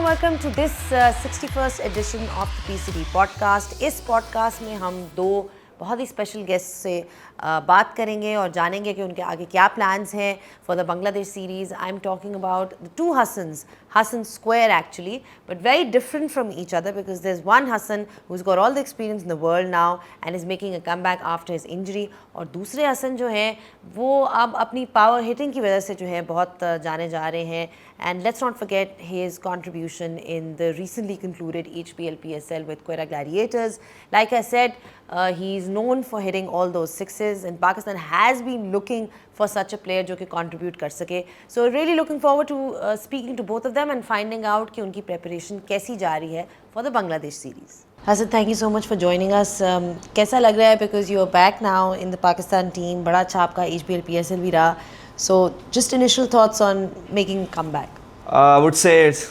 welcome to this 61st edition of the PCD podcast. इस podcast में हम दो बहुत ही स्पेशल गेस्ट से बात करेंगे और जानेंगे कि उनके आगे क्या प्लान्स हैं for the Bangladesh series. I am talking about the two Hassan's, Hassan Square actually, but very different from each other because there's one Hassan who's got all the experience in the world now and is making a comeback after his injury, और दूसरे हसन जो हैं वो अब अपनी power hitting की वजह से जो है बहुत जाने जा रहे हैं. And let's not forget his contribution in the recently concluded HPL PSL with Quetta Gladiators. Like I said, he's known for hitting all those sixes, and Pakistan has been looking for such a player जो कि contribute कर सके. So really looking forward to speaking to both of them and finding out कि उनकी preparation कैसी जा रही है for the Bangladesh series. Hassan, thank you so much for joining us. कैसा लग रहा है because you are back now in the Pakistan team. बड़ा अच्छा आपका HPL PSL भी रहा. So just initial thoughts on making a comeback. I would say it's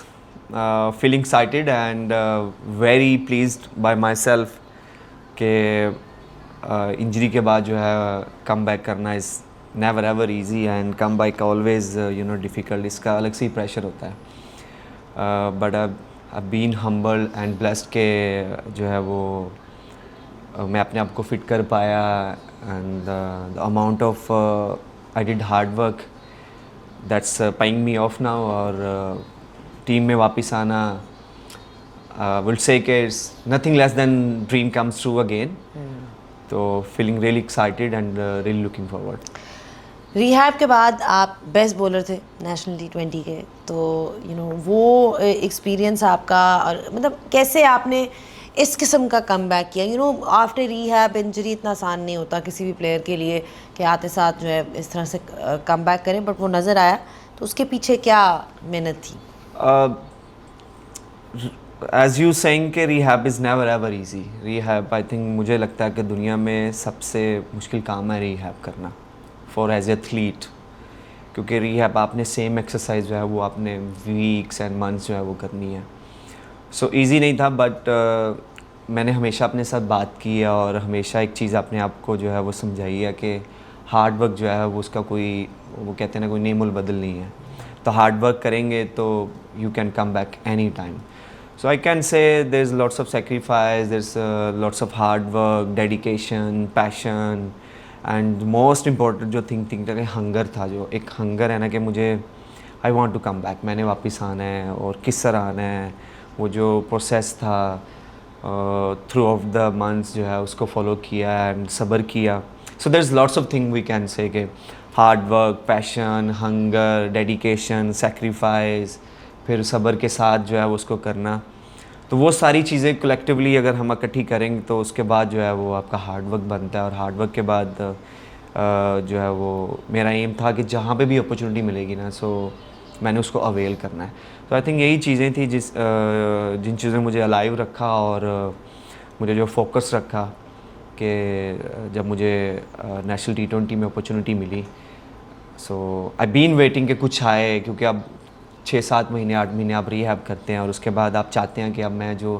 feeling excited and very pleased by myself कि इंजरी के बाद जो है कम बैक करना is never ever easy and come back always difficult. इसका अलग से ही प्रेशर होता है. But I been humble and blessed के जो है वो मैं अपने आप को फिट कर पाया. And the amount of I did hard work that's paying me off now. और टीम में वापस आना विल से कि it's nothing less than dream comes true again. तो feeling really excited and really looking forward. Rehab के बाद आप best bowler थे नेशनल T20 के, तो वो एक्सपीरियंस आपका, और मतलब कैसे आपने इस किस्म का कम बैक किया. आफ्टर रिहैब इंजरी इतना आसान नहीं होता किसी भी प्लेयर के लिए कि आते साथ जो है इस तरह से कम बैक करें, बट वो नज़र आया. तो उसके पीछे क्या मेहनत थी? एज यू सेइंग कि rehab is never ever easy. Rehab I think मुझे लगता है कि दुनिया में सबसे मुश्किल काम है रिहैब करना फॉर एज एथलीट, क्योंकि रिहैब आपने सेम एक्सरसाइज जो है वो आपने वीक्स एंड मंथ्स जो है वो करनी है. सो ईज़ी नहीं था, बट मैंने हमेशा अपने साथ बात की है और हमेशा एक चीज़ अपने आप को जो है वो समझाई है कि हार्ड वर्क जो है वो उसका कोई, वो कहते हैं ना, कोई नेमुल बदल नहीं है. तो हार्ड वर्क करेंगे तो you can come back any time. So I can say there's lots of sacrifice, there's lots of hard work, dedication, passion, and most important जो थिंक हंगर था, जो एक हंगर है ना कि मुझे I want to come back, मैंने वापस आना है और किस तरह आना है. वो जो प्रोसेस था थ्रू ऑफ द मंथ्स जो है उसको फॉलो किया एंड सब्र किया. सो there's lots of thing we can say कि hard work, passion, hunger, dedication, sacrifice, फिर सब्र के साथ जो है वो उसको करना. तो वो सारी चीज़ें कलेक्टिवली अगर हम इकट्ठी करेंगे तो उसके बाद जो है वो आपका हार्ड वर्क बनता है. और हार्ड वर्क के बाद जो है वो मेरा एम था कि जहाँ पे भी अपॉर्चुनिटी मिलेगी ना, सो मैंने उसको अवेल करना है. तो आई थिंक यही चीज़ें थी जिन चीज़ों ने मुझे अलाइव रखा और मुझे जो फोकस रखा कि जब मुझे नेशनल T20 में अपॉर्चुनिटी मिली. सो आई बीन वेटिंग कि कुछ आए, क्योंकि अब 6-7 महीने 8 महीने आप रिहैब करते हैं और उसके बाद आप चाहते हैं कि अब मैं जो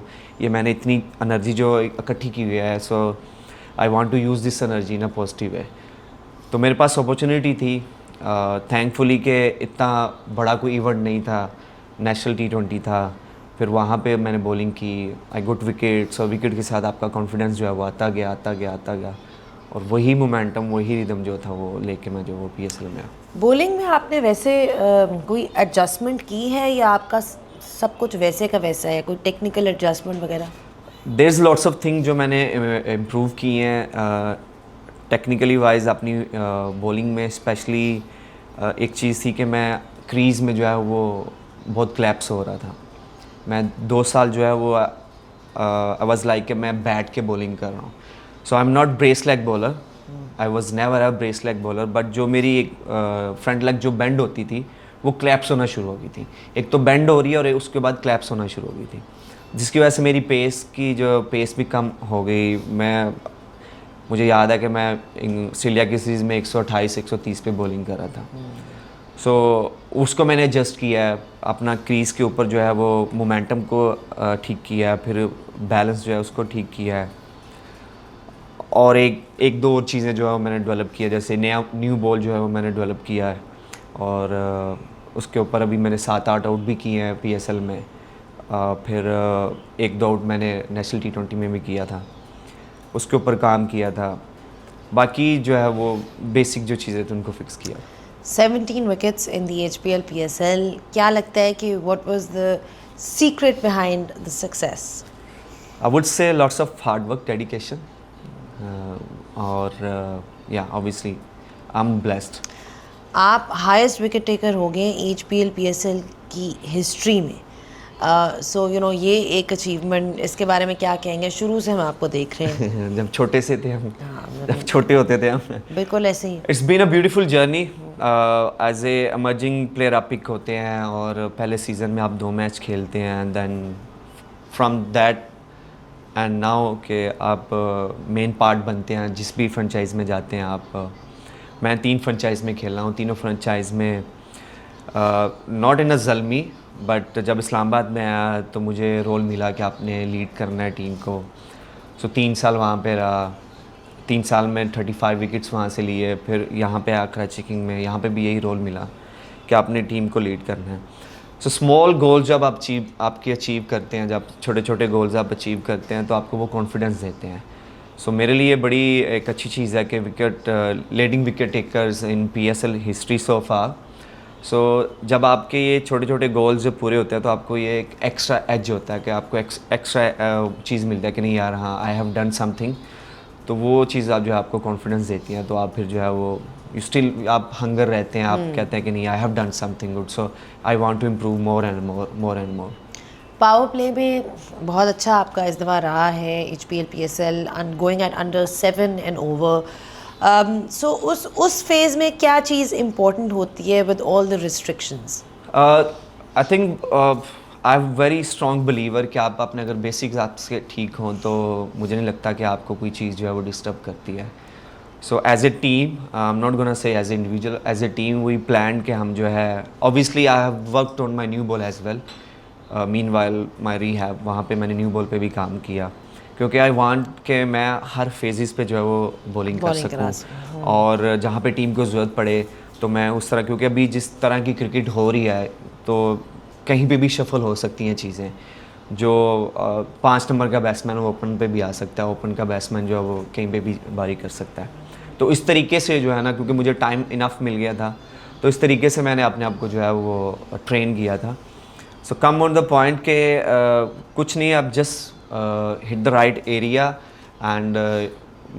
मैंने इतनी एनर्जी जो इकट्ठी की हुई है, so I want to use this energy in a positive way. तो मेरे पास अपॉर्चुनिटी थी थैंकफुली कि इतना बड़ा कोई इवेंट नहीं था, नेशनल T20 था. फिर वहाँ पे मैंने बॉलिंग की, आई गुड विकेट्स, और विकेट के साथ आपका कॉन्फिडेंस जो है वो आता गया. और वही मोमेंटम, वही रिदम जो था वो लेके मैं जो वो PSL में. बॉलिंग में आपने वैसे कोई एडजस्टमेंट की है या आपका सब कुछ वैसे का वैसा है, कोई टेक्निकल एडजस्टमेंट वगैरह? There is lots of thing जो मैंने इम्प्रूव की हैं टेक्निकली वाइज अपनी बॉलिंग में. स्पेशली एक चीज़ थी कि मैं क्रीज़ में जो है वो बहुत क्लैप्स हो रहा था. मैं 2 साल जो है वो आई वाज लाइक कि मैं बैट के बॉलिंग कर रहा हूँ. So I am not brace leg bowler, I was never a brace leg bowler, but जो मेरी एक फ्रंट लेग जो बेंड होती थी वो क्लैप्स होना शुरू हो गई थी. एक तो बेंड हो रही है और उसके बाद क्लैप्स होना शुरू हो गई थी, जिसकी वजह से मेरी पेस भी कम हो गई. मुझे याद है कि मैं ऑस्ट्रेलिया की सीरीज़ में 128-130 पे बॉलिंग कर रहा था. सो उसको मैंने एडजस्ट किया है, अपना क्रीज़ के ऊपर जो है वो मोमेंटम को ठीक किया है, फिर बैलेंस जो है उसको ठीक किया है. और एक दो और चीज़ें जो है मैंने डेवलप किया, जैसे न्यू बॉल जो है वो मैंने डेवलप किया है. और उसके ऊपर अभी मैंने 7-8 आउट भी किए हैं PSL में. फिर एक दो आउट मैंने नेशनल T20 में भी किया था, उसके ऊपर काम किया था। बाकी जो है वो बेसिक जो चीज़ें थी उनको फिक्स किया। 17 wickets in the HPL PSL, क्या लगता है कि what was the secret behind the success? I would से lots of hard work, dedication, और या ऑब्वियसली आई एम ब्लेस्ड। आप हाईएस्ट विकेट टेकर हो गए HPL PSL की हिस्ट्री में, सो यू नो ये एक अचीवमेंट, इसके बारे में क्या कहेंगे? शुरू से हम आपको देख रहे हैं। जब छोटे से थे हम, हाँ, जब छोटे होते थे हम, बिल्कुल ऐसे ही। It's been a beautiful journey. As a emerging player आप पिक होते हैं और पहले सीज़न में आप 2 मैच खेलते हैं, and then from that and now के आप मेन पार्ट बनते हैं जिस भी फ्रेंचाइज में जाते हैं आप। मैं 3 फ्रेंचाइज में खेल रहा हूँ, तीनों फ्रेंचाइज में not in a Zalmi, but जब इस्लामाबाद में आया तो मुझे रोल मिला कि आपने लीड करना है टीम को। सो 3 साल वहाँ पे रहा, 3 साल में 35 विकेट्स वहाँ से लिए। फिर यहाँ पे आया कराची किंग में, यहाँ पे भी यही रोल मिला कि आपने टीम को लीड करना है। सो स्मॉल गोल जब आप अचीव करते हैं, जब छोटे छोटे गोल्स आप अचीव करते हैं तो आपको वो कॉन्फिडेंस देते हैं। सो मेरे लिए बड़ी एक अच्छी चीज़ है कि लीडिंग विकेट टेकर्स इन PSL हिस्ट्री सो फार। सो जब आपके ये छोटे छोटे गोल्स जब पूरे होते हैं तो आपको ये एक एक्स्ट्रा एज होता है कि आपको एक्स्ट्रा चीज़ मिलता है कि नहीं यार, हाँ आई हैव डन समथिंग। तो वो चीज़ आप जो है आपको कॉन्फिडेंस देती हैं, तो आप फिर जो है वो आप हंगर रहते हैं, आप कहते हैं कि नहीं I have done something good, so I want to improve more and more. Power play में बहुत अच्छा आपका इस दफ़ा रहा है HPL PSL, going at under 7 and over. So उस फेज़ में क्या चीज़ इम्पोर्टेंट होती है with all the restrictions? I think I am very strong believer कि आप अपने अगर बेसिक्स आपसे ठीक हों तो मुझे नहीं लगता कि आपको कोई चीज़ जो है वो डिस्टर्ब करती है। So as a team, I am not gonna say as a individual, as a team we plan कि हम जो है, obviously I have worked on my new ball as well, meanwhile my rehab, वहाँ पे मैंने new ball पे भी काम किया क्योंकि आई वांट कि मैं हर फेजेस पे जो है वो बॉलिंग कर सकूँ, और जहाँ पे टीम को ज़रूरत पड़े तो मैं उस तरह, क्योंकि अभी जिस तरह की क्रिकेट हो रही है तो कहीं पे भी शफल हो सकती हैं चीज़ें। जो 5 नंबर का बैट्समैन वो ओपन पे भी आ सकता है, ओपन का बैट्समैन जो है वो कहीं पे भी बारी कर सकता है। तो इस तरीके से जो है ना, क्योंकि मुझे टाइम इनफ मिल गया था, तो इस तरीके से मैंने अपने आप को जो है वो ट्रेन किया था। सो कम ऑन द पॉइंट के कुछ नहीं, अब just hit the right area and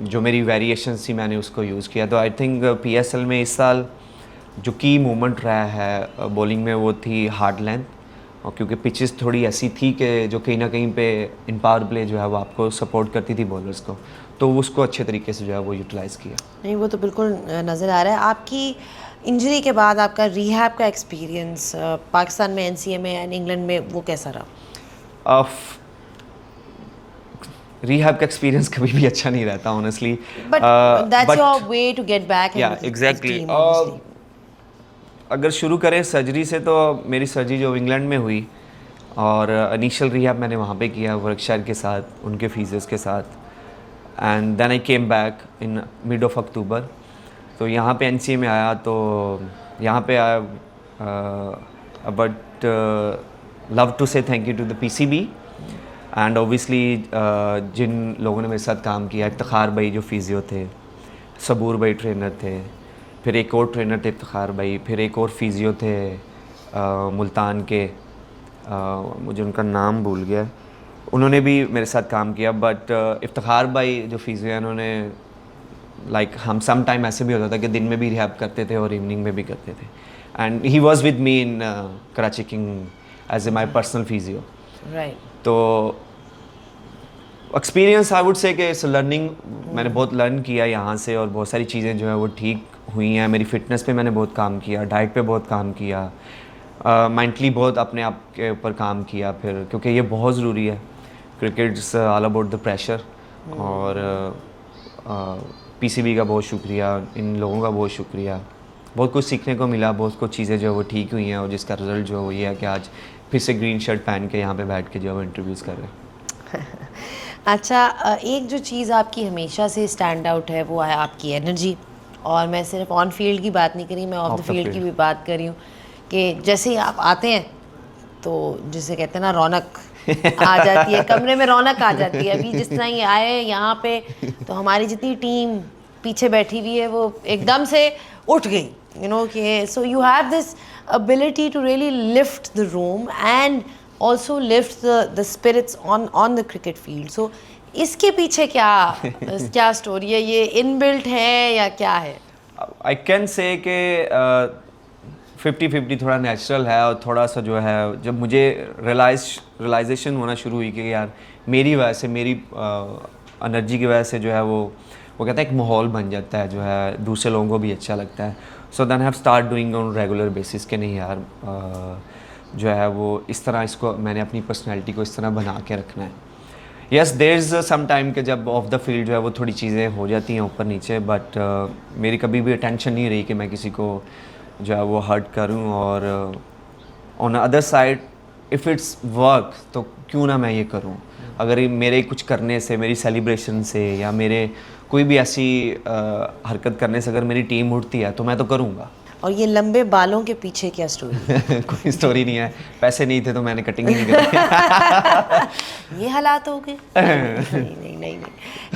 जो मेरी वेरिएशंस थी मैंने उसको यूज़ किया। तो आई थिंक PSL में इस साल जो की मूवमेंट रहा है बॉलिंग में वो थी हार्ड लेंथ, और क्योंकि पिचेस थोड़ी ऐसी थी कि जो कहीं ना कहीं पे इन पावर प्ले जो है वो आपको सपोर्ट करती थी बॉलर्स को, तो उसको अच्छे तरीके से जो है वो यूटिलाइज़ किया। नहीं, वो तो बिल्कुल नज़र आ रहा है। आपकी इंजरी के बाद आपका रिहैब का एक्सपीरियंस पाकिस्तान में, NCA में एंड इंग्लैंड में, वो कैसा रहा? रिहैब का एक्सपीरियंस कभी भी अच्छा नहीं रहता honestly, but that's your way to get back. या एग्जैक्टली। अगर शुरू करें सर्जरी से, तो मेरी सर्जरी जो इंग्लैंड में हुई और इनिशियल रिहैब मैंने वहाँ पे किया वर्कशायर के साथ, उनके फिजियोस के साथ, and then I came back in mid of October. तो यहाँ पे NCA में आया, तो यहाँ पे आया, but love to say thank you to the PCB and obviously जिन लोगों ने मेरे साथ काम किया, इफ्तिखार भाई जो फिजियो थे, सबूर भाई ट्रेनर थे, फिर एक और ट्रेनर थे इफ्तिखार भाई, फिर एक और फिजियो थे मुल्तान के, मुझे उनका नाम भूल गया, उन्होंने भी मेरे साथ काम किया। बट इफ्तिखार भाई जो फिजियो हैं, उन्होंने लाइक हम सम टाइम ऐसे भी होता था कि दिन में भी रिहैब करते थे और इवनिंग में भी करते थे, and he was with me in Karachi king as a my personal physio. Right. तो एक्सपीरियंस आई वुड से कि इट्स लर्निंग, मैंने बहुत लर्न किया यहाँ से, और बहुत सारी चीज़ें जो है वो ठीक हुई हैं। मेरी फिटनेस पे मैंने बहुत काम किया, डाइट पे बहुत काम किया, मेंटली बहुत अपने आप के ऊपर काम किया, फिर क्योंकि ये बहुत ज़रूरी है, cricket is all about the pressure. और PCB का बहुत शुक्रिया, इन लोगों का बहुत शुक्रिया, बहुत कुछ सीखने को मिला, बहुत कुछ चीज़ें जो है वो ठीक हुई हैं, और जिसका रिज़ल्ट जो है वो ये है कि आज फिर से ग्रीन शर्ट पहन के यहाँ पे बैठ के जो है वो इंटरव्यूज़ कर रहे हैं। अच्छा, एक जो चीज़ आपकी हमेशा से स्टैंड आउट है वो है आपकी एनर्जी, और मैं सिर्फ ऑन फील्ड की बात नहीं करी, मैं ऑफ द फील्ड की भी बात कर रही हूँ कि जैसे ही आप आते हैं तो जिसे कहते हैं ना रौनक, आ जाती है, कमरे में रौनक आ जाती है। अभी जिस तरह ये आए यहाँ पे, तो हमारी जितनी टीम पीछे बैठी हुई है वो एकदम से उठ गई, यू नो कि so you have this ability to really lift the room and also lift the spirits on the cricket field. So इसके पीछे क्या स्टोरी है? ये इनबिल्ट है या क्या है? आई कैन से कि 50-50 थोड़ा नेचुरल है, और थोड़ा सा जो है जब मुझे रियलाइजेशन होना शुरू हुई कि यार मेरी वजह से, मेरी एनर्जी की वजह से जो है वो कहता है एक माहौल बन जाता है, जो है दूसरे लोगों को भी अच्छा लगता है। So then have start doing on regular basis के नहीं यार जो है वो इस तरह इसको मैंने अपनी पर्सनैलिटी को इस तरह बना के रखना है। Yes there is some time के जब ऑफ द फील्ड जो है वो थोड़ी चीज़ें हो जाती हैं ऊपर नीचे, बट मेरी कभी भी टेंशन नहीं रही कि मैं किसी को जो है वो हर्ट करूं, और on other side if it's work तो क्यों ना मैं ये करूं। अगर मेरे कुछ करने से, मेरी सेलिब्रेशन से, या मेरे कोई भी ऐसी हरकत करने से अगर मेरी टीम उठती है तो मैं तो करूँगा। और ये लंबे बालों के पीछे क्या स्टोरी है? कोई स्टोरी नहीं है, पैसे नहीं थे तो मैंने कटिंग ही नहीं करी। ये हालात हो गए? नहीं,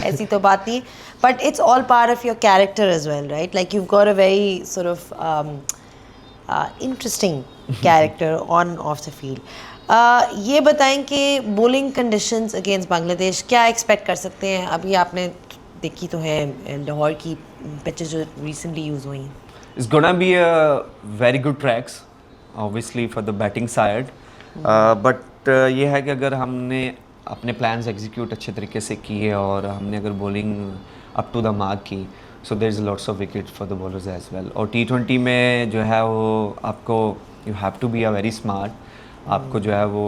ऐसी तो बात नहीं। But it's all part of your character as well, right? Like you got a very sort of interesting character on off the field. ये बताएं कि बॉलिंग कंडीशंस अगेंस्ट बांग्लादेश क्या एक्सपेक्ट कर सकते हैं? अभी आपने देखी तो है लाहौर की पिचेस जो रिसेंटली यूज़ हुई हैं। It's gonna be a very good tracks, obviously for the batting side, but ये है कि अगर हमने अपने plans execute अच्छे तरीके से किए और हमने अगर bowling up to the mark की, so there is lots of wickets for the bowlers as well. और T20 में जो है वो आपको you have to be a very smart, आपको जो है वो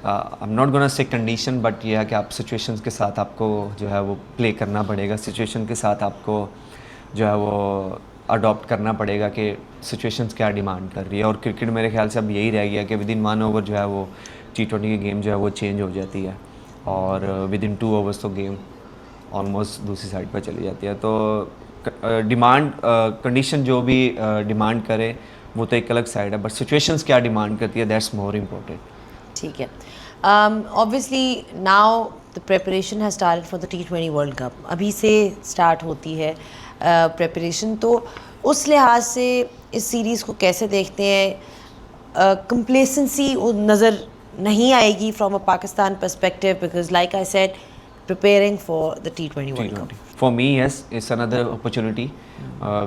I'm not gonna say condition, but ये है कि आप situations के साथ आपको जो है वो play करना पड़ेगा, situation के साथ आपको जो है वो अडॉप्ट करना पड़ेगा कि सिचुएशंस क्या डिमांड कर रही है। और क्रिकेट मेरे ख्याल से अब यही रह गया कि विद इन 1 ओवर जो है वो T20 की गेम जो है वो चेंज हो जाती है, और विद इन 2 ओवर्स तो गेम ऑलमोस्ट दूसरी साइड पर चली जाती है। तो डिमांड कंडीशन जो भी डिमांड करे वो तो एक अलग साइड है, बट सिचुएशंस क्या डिमांड करती है दैट्स मोर इम्पोर्टेंट। ठीक है। Obviously now the preparation has started for the T20 world cup. अभी से स्टार्ट होती है प्रेपरेशन, तो उस लिहाज से इस सीरीज़ को कैसे देखते हैं? कंप्लेसेंसी नज़र नहीं आएगी from a Pakistan perspective, because like I said preparing for the T20 World Cup? For me, yes, it's another opportunity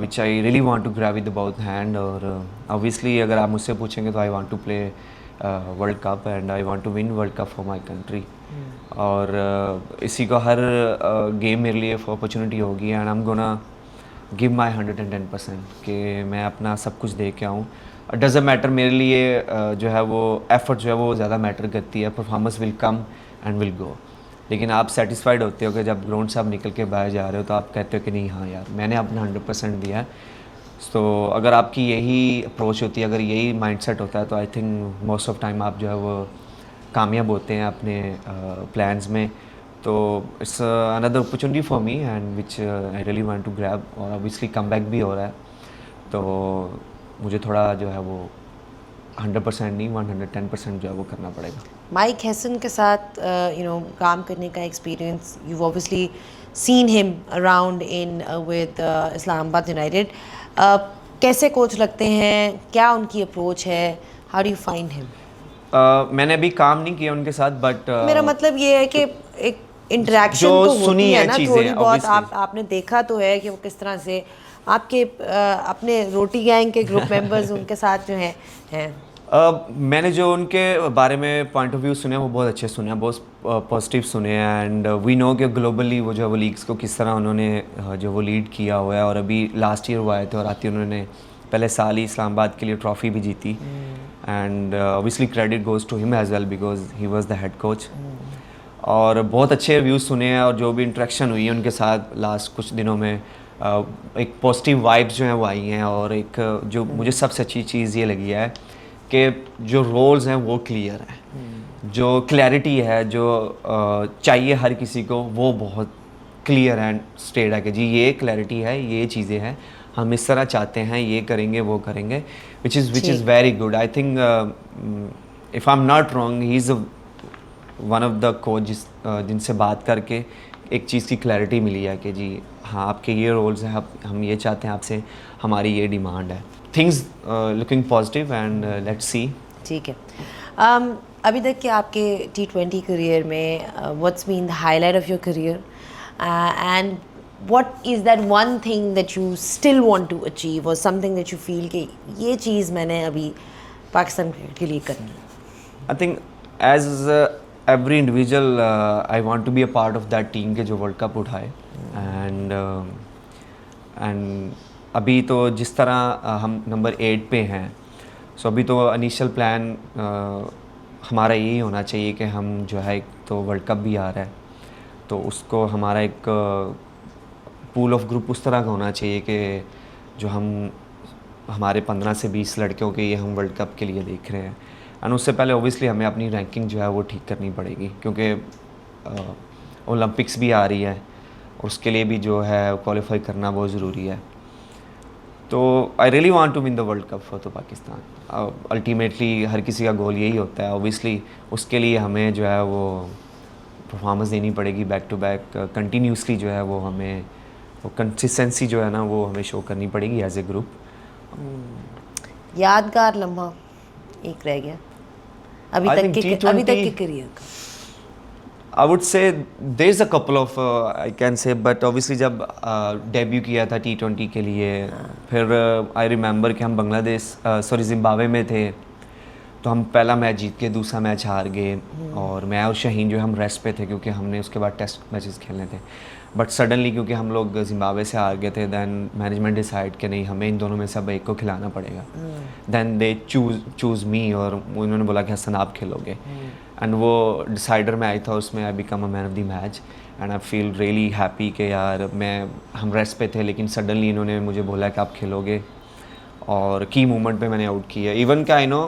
which I really want to grab with both hand. और obviously अगर आप मुझसे पूछेंगे तो I want to play World Cup and I want to win World Cup for my country. और इसी को हर game मेरे लिए अपॉर्चुनिटी होगी, and I am gonna give my 110% कि मैं अपना सब कुछ दे के आऊँ। डज़न्ट मैटर मेरे लिए जो है वो एफर्ट जो है वो ज़्यादा मैटर करती है, performance will come and will go. लेकिन आप सेटिस्फाइड होते हो कि जब ग्राउंड से आप निकल के बाहर जा रहे हो तो आप कहते हो कि नहीं हाँ यार मैंने अपना 100% दिया है। तो अगर आपकी यही अप्रोच होती है, अगर यही माइंडसेट होता है, तो I think most of time आप जो है वो कामयाब होते हैं अपने प्लान्स में। तो it's another opportunity for me and which I really want to grab. और ऑब्वियसली कम बैक भी हो रहा है, तो मुझे थोड़ा जो है वो 100% नहीं 110% जो है वो करना पड़ेगा। माइक हेसन के साथ काम करने का experience, you obviously seen him around in with Islamabad United. कैसे कोच लगते हैं? क्या उनकी अप्रोच है? How do you find him? मैंने अभी काम नहीं किया उनके साथ, बट मेरा मतलब ये है कि एक इंटरेक्शन तो होती है ना थोड़ी बहुत। आपने देखा तो है कि वो किस तरह से आपके अपने रोटी गैंग के ग्रुप मेंबर्स उनके साथ जो हैं। मैंने जो उनके बारे में पॉइंट ऑफ व्यू सुने वो बहुत अच्छे सुने, बहुत पॉजिटिव सुने, एंड वी नो कि ग्लोबली वो जो वो लीग्स को किस तरह उन्होंने जो वो लीड किया हुआ है। और अभी लास्ट ईयर वो आए थे और आते उन्होंने पहले साल ही इस्लामाबाद के लिए ट्रॉफी भी जीती, and obviously credit goes to him as well because he was the head coach. और बहुत अच्छे रिव्यूज़ सुने हैं, और जो भी इंटरेक्शन हुई है उनके साथ लास्ट कुछ दिनों में एक पॉजिटिव वाइब्स जो हैं वो आई हैं। और एक जो मुझे सबसे अच्छी चीज़ ये लगी है कि जो रोल्स हैं वो क्लियर हैं, जो क्लैरिटी है जो चाहिए हर किसी को वो बहुत क्लियर एंड स्टेट है कि जी ये क्लैरिटी है, ये चीज़ें हैं, हम इस तरह चाहते हैं, ये करेंगे वो करेंगे, which is very good. I think if I am not wrong he is one of the coach जिनसे बात करके एक चीज़ की क्लैरिटी मिली है कि जी हाँ आपके ये रोल्स हैं, हम ये चाहते हैं आपसे, हमारी ये डिमांड है। Things looking positive and let's see. ठीक है। अभी तक के आपके T20 करियर में what's been the highlight of your career and what is that one thing that you still want to achieve or something that you feel कि ये चीज़ मैंने अभी पाकिस्तान क्रिकेट के लिए करनी है? I think as every individual I want to be a part of that team के जो वर्ल्ड कप उठाए। एंड अभी तो जिस तरह हम नंबर 8 पे हैं, सो अभी तो इनिशियल प्लान हमारा यही होना चाहिए कि हम जो है, एक तो वर्ल्ड कप भी आ रहा है, तो उसको हमारा एक पूल ऑफ ग्रुप उस तरह का होना चाहिए कि जो हम हमारे 15 से 20 लड़कियों के ये हम वर्ल्ड कप के लिए देख रहे हैं। एंड उससे पहले ओबियसली हमें अपनी रैंकिंग जो है वो ठीक करनी पड़ेगी, क्योंकि ओलंपिक्स भी आ रही है और उसके लिए भी जो है क्वालिफाई करना बहुत ज़रूरी है। तो I really want to win the world cup for the Pakistan. Ultimately हर किसी का गोल यही होता है। ओबियसली उसके लिए हमें जो है वो परफॉर्मेंस देनी पड़ेगी बैक टू बैक कंटिन्यूसली, जो है वो हमें वो कंसिस्टेंसी जो है ना वो हमें शो करनी पड़ेगी एज ए ग्रुप। यादगार लम्हा एक रह गया अभी I तक think के करियर का? I would say there is a couple of I can say, but obviously जब डेब्यू किया था T20 के लिए, फिर आई रिमेंबर कि हम बांग्लादेश जिम्बाब्वे में थे, तो हम पहला मैच जीत के दूसरा मैच हार गए, और मैं और शाहीन जो हम रेस्ट पे थे क्योंकि हमने उसके बाद टेस्ट मैचेस खेलने थे। बट सडनली क्योंकि हम लोग जिम्बाब्वे से हार गए थे, दैन मैनेजमेंट डिसाइड कि नहीं, हमें इन दोनों में से अब एक को खिलाना पड़ेगा। दैन दे चूज़ मी, और उन्होंने बोला कि हसन आप खेलोगे। एंड वो डिसाइडर में आई था, उसमें I become a man of the match. And I feel really happy कि यार हम रेस्ट पे थे, लेकिन सडनली इन्होंने मुझे बोला कि आप खेलोगे, और की मूवमेंट पे मैंने आउट किया। इवन का I know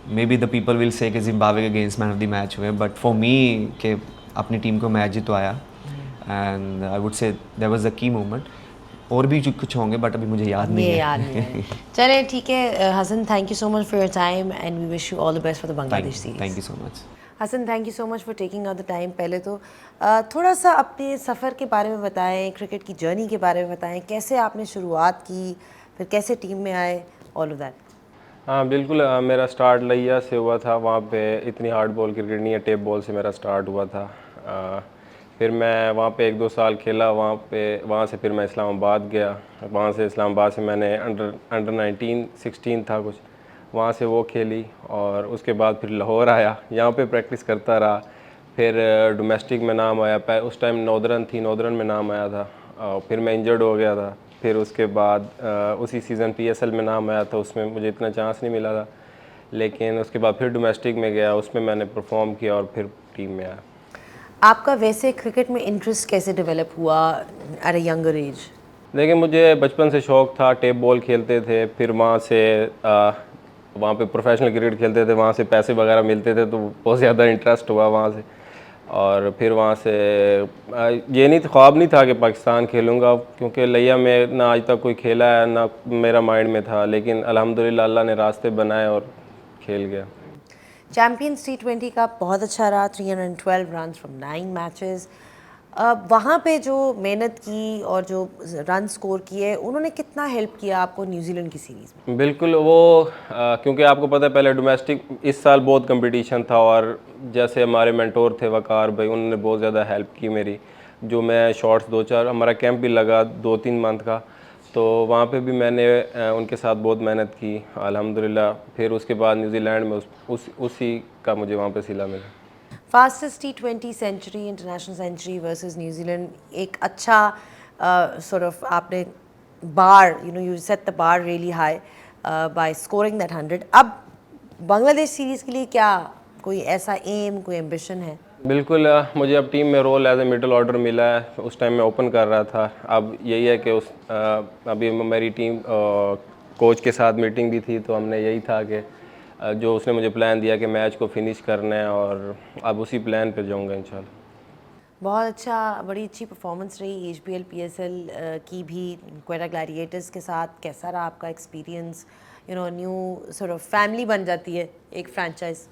maybe the people will say कि जिम्बाब्वे के against man of the match हुए, बट फॉर मी कि अपनी टीम को मैच जितवाया, and I would say there was a key moment. और भी कुछ होंगे बट अभी मुझे याद नहीं ये है। याद नहीं है। चले ठीक है Hasan, thank you so much for your time and we wish you all the best for the Bangladesh series. Thank you so much Hasan, thank you so much for taking out the time. पहले तो थोड़ा सा अपने सफ़र के बारे में बताएं, क्रिकेट की जर्नी के बारे में बताएं, कैसे आपने शुरुआत की, फिर कैसे टीम में आए, ऑल ऑफ दैट। हाँ बिल्कुल, मेरा स्टार्ट लिया से हुआ था। वहाँ पे इतनी हार्ड बॉल क्रिकेट नहीं है, टेप बॉल से मेरा स्टार्ट हुआ था। फिर मैं वहाँ पे 1-2 साल खेला वहाँ से फिर मैं इस्लामाबाद गया। वहाँ से इस्लामाबाद से मैंने अंडर 19 16 था कुछ, वहाँ से वो खेली, और उसके बाद फिर लाहौर आया, यहाँ पे प्रैक्टिस करता रहा। फिर डोमेस्टिक में नाम आया, उस टाइम नॉर्दर्न में नाम आया था, फिर मैं इंजर्ड हो गया था। फिर उसके बाद उसी सीज़न PSL में नाम आया था, उसमें मुझे इतना चांस नहीं मिला था, लेकिन उसके बाद फिर डोमेस्टिक में गया, उसमें मैंने परफॉर्म किया और फिर टीम में आया। आपका वैसे क्रिकेट में इंटरेस्ट कैसे डेवलप हुआ एट अ यंगर एज? देखिए, मुझे बचपन से शौक़ था, टेप बॉल खेलते थे, फिर वहाँ पे प्रोफेशनल क्रिकेट खेलते थे, वहाँ से पैसे वगैरह मिलते थे, तो बहुत ज़्यादा इंटरेस्ट हुआ वहाँ से। और फिर वहाँ से ये नहीं ख्वाब नहीं था कि पाकिस्तान खेलूँगा, क्योंकि लिया में ना आज तक कोई खेला है ना मेरा माइंड में था, लेकिन अल्हम्दुलिल्लाह अल्लाह ने रास्ते बनाए और खेल गया। चैम्पियंस T20 का बहुत अच्छा रहा, 312 रन फ्रॉम 9 मैचेस। वहाँ पे जो मेहनत की और जो रन स्कोर किए, उन्होंने कितना हेल्प किया आपको न्यूजीलैंड की सीरीज़ में? बिल्कुल, वो क्योंकि आपको पता है पहले डोमेस्टिक इस साल बहुत कंपटीशन था, और जैसे हमारे मेंटोर थे वकार भाई, उन्होंने बहुत ज़्यादा हेल्प की मेरी। जो मैं शॉट्स 2-4, हमारा कैंप भी लगा 2-3 मंथ का, तो वहाँ पे भी मैंने उनके साथ बहुत मेहनत की अल्हम्दुलिल्लाह। फिर उसके बाद न्यूजीलैंड में उसी का मुझे वहाँ पे सिला मिला। Fastest T20 century, international century versus New Zealand, एक अच्छा sort of आपने बार, you set the bar really high by scoring that 100. अब बांग्लादेश सीरीज़ के लिए क्या कोई ऐसा एम, कोई एम्बिशन है? बिल्कुल, मुझे अब टीम में role as a middle order मिला है। उस टाइम मैं ओपन कर रहा था। अब यही है कि अभी मेरी टीम कोच के साथ मीटिंग भी थी, तो हमने यही था कि जो उसने मुझे प्लान दिया कि मैच को फिनिश करना है, और अब उसी प्लान पे जाऊंगा इंशाल्लाह। बहुत अच्छा, बड़ी अच्छी परफॉर्मेंस रही HBL PSL की भी, क्वेटा ग्लैडिएटर्स के साथ। कैसा रहा आपका experience? New sort of family बन जाती है एक फ्रेंचाइज।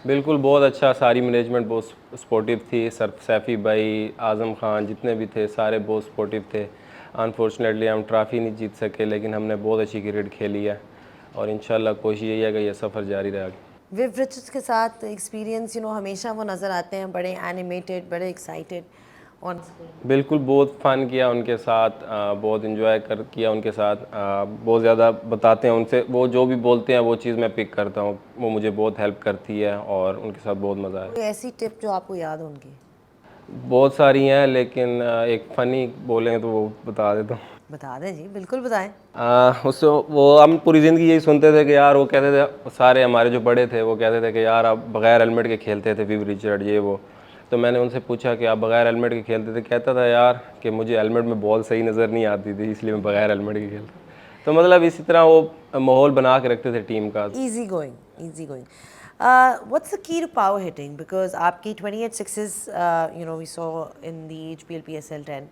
बिल्कुल बहुत अच्छा, सारी मैनेजमेंट बहुत सपोर्टिव थी। सर सैफ़ी भाई, आज़म खान, जितने भी थे सारे बहुत सपोर्टिव थे। अनफॉर्चुनेटली हम ट्रॉफ़ी नहीं जीत सके, लेकिन हमने बहुत अच्छी क्रिकेट खेली है और इंशाल्लाह कोशिश यही है कि ये सफ़र जारी रहेगा। विव रिचर्ड्स के साथ एक्सपीरियंस हमेशा वो नज़र आते हैं बड़े एनिमेटेड, बड़े एक्साइटेड ऑन स्क्रीन। बिल्कुल बहुत फ़न किया उनके साथ, बहुत इन्जॉय कर किया उनके साथ, बहुत ज़्यादा बताते हैं उनसे, वो जो भी बोलते हैं वो चीज़ मैं पिक करता हूँ, वो मुझे बहुत हेल्प करती है और उनके साथ बहुत मज़ा आया। कोई ऐसी टिप जो आपको याद हो उनकी? बहुत सारी हैं, लेकिन एक फ़नी बोलें तो वो बता देता हूँ। बता दें जी, बिल्कुल बताएं। उससे वो हम पूरी ज़िंदगी यही सुनते थे कि यार, वो कहते थे सारे हमारे जो बड़े थे वो कहते थे कि यार आप बग़ैर हेलमेट के खेलते थे, विव रिचर्ड ये वो। तो मैंने उनसे पूछा कि आप बग़ैर हेलमेट के खेलते थे? कहता था यार कि मुझे हेलमेट में बॉल सही नज़र नहीं आती थी, इसलिए मैं बग़ैर हेलमेट के खेलता। तो मतलब इसी तरह वो माहौल बना के रखते थे टीम का। Easy going, easy going. What's the key to power hitting? Because आपकी 28 sixes, we saw in the HPL PSL 10,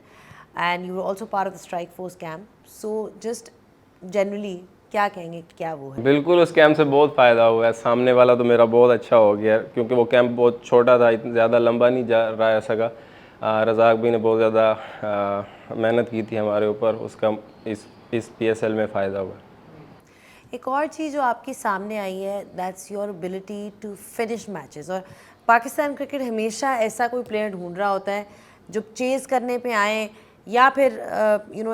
and you were also part of the Strike Force camp. So just generally, क्या कहेंगे, क्या वो है? बिल्कुल उस camp से बहुत फ़ायदा हुआ है। सामने वाला तो मेरा बहुत अच्छा हो गया है, क्योंकि वो कैंप बहुत छोटा था, इतना ज़्यादा लंबा नहीं जा रहा सका। रज़ाक भी ने बहुत ज़्यादा मेहनत की थी हमारे ऊपर, उसका इस PSL में फ़ायदा हुआ। एक और चीज़ जो आपके सामने आई है, that's your ability to finish matches. और पाकिस्तान क्रिकेट हमेशा ऐसा कोई प्लेयर ढूंढ रहा होता है जो चेज़ करने पे आए, या फिर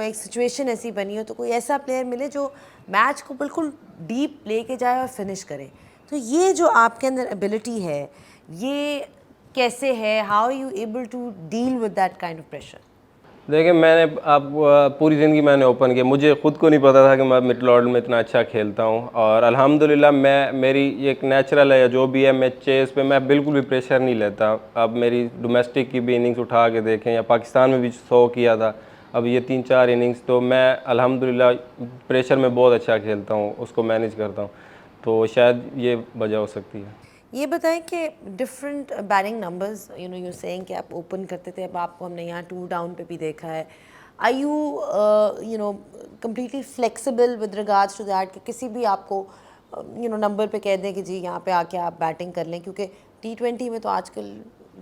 एक सिचुएशन ऐसी बनी हो तो कोई ऐसा प्लेयर मिले जो मैच को बिल्कुल डीप लेके जाए और फिनिश करे। तो ये जो आपके अंदर एबिलिटी है, ये कैसे है? How are you able to deal with that kind of pressure? देखिए, मैंने अब पूरी ज़िंदगी मैंने ओपन किया, मुझे ख़ुद को नहीं पता था कि मैं मिडल ऑर्डर में इतना अच्छा खेलता हूँ, और अल्हम्दुलिल्लाह मेरी एक नेचुरल है या जो भी है, मैं चेस पे मैं बिल्कुल भी प्रेशर नहीं लेता। अब मेरी डोमेस्टिक की भी इनिंग्स उठा के देखें, या पाकिस्तान में भी 100 किया था, अब ये 3-4 इनिंग्स, तो मैं अल्हम्दुलिल्लाह प्रेशर में बहुत अच्छा खेलता हूँ, उसको मैनेज करता हूँ, तो शायद ये वजह हो सकती है। ये बताएं कि different batting numbers, you saying कि आप ओपन करते थे, अब आपको हमने यहाँ 2 डाउन पे भी देखा है। Are you completely flexible with regards to that कि किसी भी आपको नंबर पे कह दें कि जी यहाँ पे आके आप बैटिंग कर लें, क्योंकि T20 में तो आजकल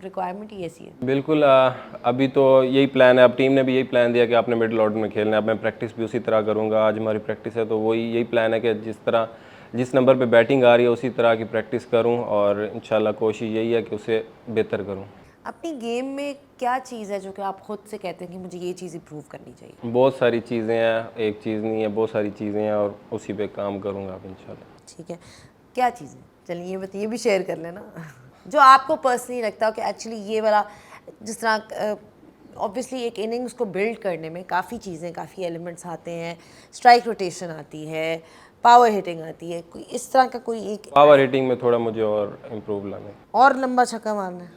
रिक्वायरमेंट ही ऐसी है। बिल्कुल, अभी तो यही प्लान है, अब टीम ने भी यही प्लान दिया कि आपने मिडिल ऑर्डर में खेलना है। अब मैं प्रैक्टिस भी उसी तरह करूँगा, आज हमारी प्रैक्टिस है तो यही प्लान है कि जिस नंबर पे बैटिंग आ रही है उसी तरह की प्रैक्टिस करूं, और इंशाल्लाह कोशिश यही है कि उसे बेहतर करूं। अपनी गेम में क्या चीज़ है जो कि आप खुद से कहते हैं कि मुझे ये चीज़ इम्प्रूव करनी चाहिए? बहुत सारी चीज़ें हैं, एक चीज़ नहीं है, बहुत सारी चीज़ें हैं, और उसी पे काम करूंगा अब इंशाल्लाह। ठीक है, क्या चीज़ें? चलिए ये भी शेयर कर लेना जो आपको पर्सनली लगता हो कि एक्चुअली ये वाला, जिस तरह ऑब्वियसली एक इनिंग्स को बिल्ड करने में काफ़ी चीज़ें, काफ़ी एलिमेंट्स आते हैं, स्ट्राइक रोटेशन आती है, पावर हिटिंग आती है, कोई इस तरह का कोई एक पावर हिटिंग में थोड़ा मुझे और इम्प्रूव लाना है, और लंबा छक्का मारना है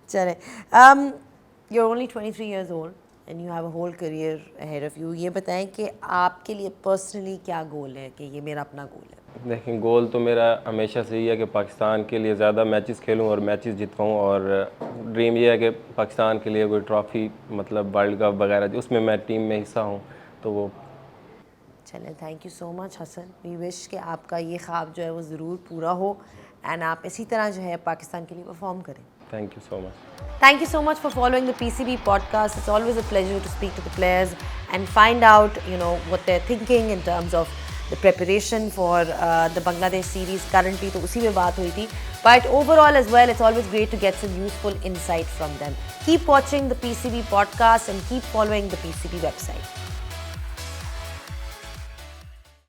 चले, you're only 23 years old and you have a whole career ahead of you. ये बताएं कि आपके लिए पर्सनली क्या गोल है, कि ये मेरा अपना गोल है? देखिए, गोल तो मेरा हमेशा से ही है कि पाकिस्तान के लिए ज़्यादा मैचेस खेलूं और मैचेस जितवाऊं, और ड्रीम ये है कि पाकिस्तान के लिए कोई ट्रॉफ़ी, मतलब वर्ल्ड कप वगैरह, उसमें मैं टीम में हिस्सा हूं, तो वो। चलें, thank you so much Hasan. We wish कि आपका ये ख्वाब जो है वो ज़रूर पूरा हो, एंड आप इसी तरह जो है पाकिस्तान के लिए परफॉर्म करें। Thank you so much. Thank you so much for following the PCB podcast. It's always a pleasure to speak to the players and find out, what they're thinking in terms of the preparation for the Bangladesh series. Currently, तो उसी में बात हुई थी. But overall as well, it's always great to get some useful insight from them. Keep watching the PCB podcast and keep following the PCB website.